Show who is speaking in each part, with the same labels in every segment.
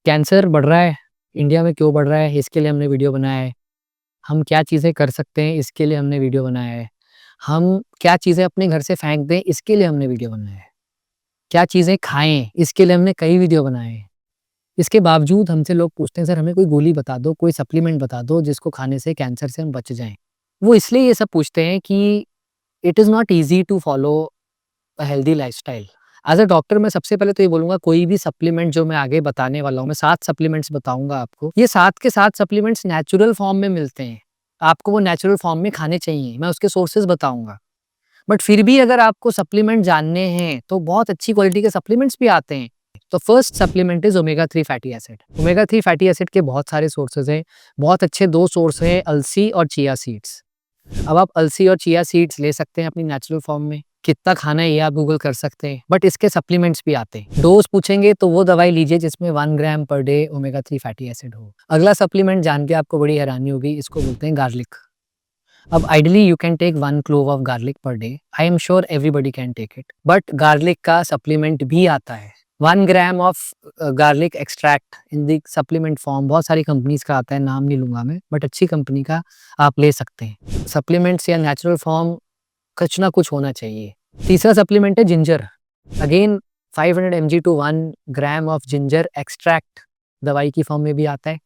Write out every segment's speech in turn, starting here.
Speaker 1: Cancer बढ़ रहा है, इंडिया में क्यों बढ़ रहा है, इसके लिए हमने वीडियो बनाया है। हम क्या चीज़ें कर सकते हैं, इसके लिए हमने वीडियो बनाया है। हम क्या चीज़ें अपने घर से फेंक दें, इसके लिए हमने वीडियो बनाया है। क्या चीज़ें खाएँ, इसके लिए हमने कई वीडियो बनाए हैं। इसके बावजूद हमसे लोग पूछते हैं, "सर हमें कोई गोली बता दो, कोई सप्लीमेंट बता दो, जिसको खाने से कैंसर से हम बच जाएँ।" वो इसलिए ये सब पूछते हैं कि it is not easy to follow a healthy lifestyle. As a doctor मैं सबसे पहले तो ये बोलूँगा, कोई भी सप्लीमेंट जो मैं आगे बताने वाला हूँ, मैं 7 सप्लीमेंट्स बताऊँगा आपको। ये 7 के 7 सप्लीमेंट्स नेचुरल फॉर्म में मिलते हैं। आपको वो नेचुरल फॉर्म में खाने चाहिए। मैं उसके सोर्सेज़ बताऊँगा। बट फिर भी अगर आपको सप्लीमेंट जानने हैं, तो बहुत अच्छी क्वालिटी के सप्लीमेंट्स भी आते हैं। तो first supplement is omega 3 fatty acid. Omega 3 fatty acid के बहुत सारे सोर्सेज़ हैं। बहुत अच्छे 2 सोर्स हैं, अलसी और चिया सीड्स। अब आप अलसी और चिया सीड्स ले सकते हैं अपनी नेचुरल फॉर्म में। कितना खाना है ये आप गूगल कर सकते हैं, बट इसके सप्लीमेंट्स भी आते हैं। डोज़ पूछेंगे तो वो दवाई लीजिए जिसमें 1 ग्राम per day omega 3 fatty acid हो। अगला सप्लीमेंट जान के आपको बड़ी हैरानी होगी, इसको बोलते हैं गार्लिक। अब ideally you can take 1 clove of garlic per day. I am sure everybody can take it, but garlic का सप्लीमेंट भी आता है। 1 gram of garlic extract in the supplement form, बहुत सारी कंपनीज़ का आता है, नाम नहीं लूँगा मैं, बट अच्छी कंपनी का आप ले सकते हैं। सप्लीमेंट्स या नेचुरल फॉर्म कुछ ना कुछ होना चाहिए। तीसरा सप्लीमेंट है ginger. Again 500 mg to 1 gram of ginger extract दवाई की फॉर्म में भी आता है।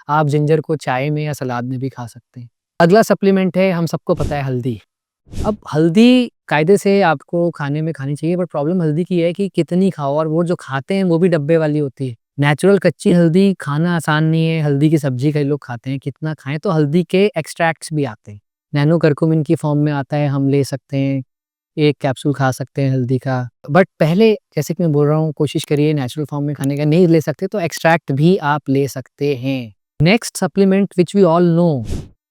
Speaker 1: आप जिंजर को चाय में या सलाद में भी खा सकते हैं। अगला सप्लीमेंट है, हम सबको पता है, हल्दी। अब हल्दी कायदे से आपको खाने में खानी चाहिए, बट प्रॉब्लम हल्दी की है कि कितनी खाओ, और वो जो खाते हैं वो भी डब्बे वाली होती है। नेचुरल कच्ची हल्दी खाना आसान नहीं है। हल्दी की सब्जी कई लोग खाते हैं, कितना खाएँ, तो हल्दी के एक्सट्रैक्ट्स भी आते हैं। नैनो करक्यूमिन की फॉर्म में आता है, हम ले सकते हैं। 1 कैप्सूल खा सकते हैं हल्दी का। बट पहले जैसे कि मैं बोल रहा हूँ, कोशिश करिए नेचुरल फॉर्म में खाने का। नहीं ले सकते तो एक्सट्रैक्ट भी आप ले सकते हैं। Next supplement which we all know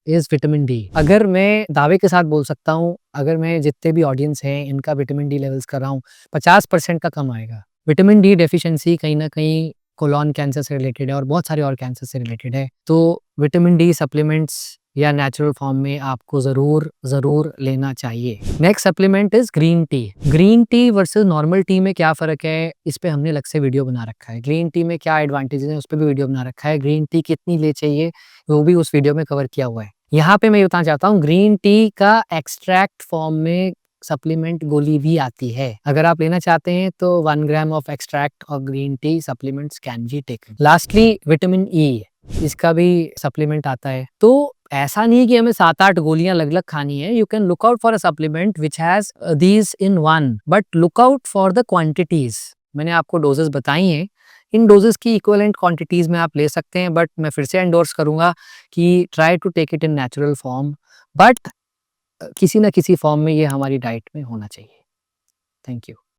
Speaker 1: is vitamin D. अगर मैं दावे के साथ बोल सकता हूँ, अगर मैं जितने भी ऑडियंस हैं इनका विटामिन डी लेवल्स कर रहा हूँ, 50% का कम आएगा। विटामिन डी डेफिशिएंसी कहीं न कहीं कोलोन कैंसर से रिलेटेड है और बहुत सारे और कैंसर से रिलेटेड है। तो विटामिन डी सप्लीमेंट्स या नेचुरल फॉर्म में आपको ज़रूर लेना चाहिए। Next supplement is green tea. Green tea versus normal T में क्या फ़र्क है, इस पे हमने अलग से वीडियो बना रखा है। ग्रीन टी में क्या एडवांटेजेस हैं, उस पे भी वीडियो बना रखा है। ग्रीन टी कितनी ले चाहिए, वो भी उस वीडियो में कवर किया हुआ है। यहाँ पे मैं ये बताना चाहता हूँ, ग्रीन टी का एक्सट्रैक्ट फॉर्म में सप्लीमेंट गोली भी आती है। अगर आप लेना चाहते हैं तो 1 gram of extract of green tea supplements can be taken. Lastly vitamin E, इसका भी सप्लीमेंट आता है। तो ऐसा नहीं है कि हमें 7-8 गोलियां अलग-अलग खानी है। You can look out for a supplement which has these in one, but look out for the quantities. मैंने आपको डोजेस बताई हैं। इन डोजेस की इक्विवेलेंट क्वांटिटीज़ में आप ले सकते हैं, बट मैं फिर से एंडोर्स करूँगा कि try to take it in natural form, but किसी न किसी फॉर्म में ये हमारी डाइट में होना चाहिए। Thank you.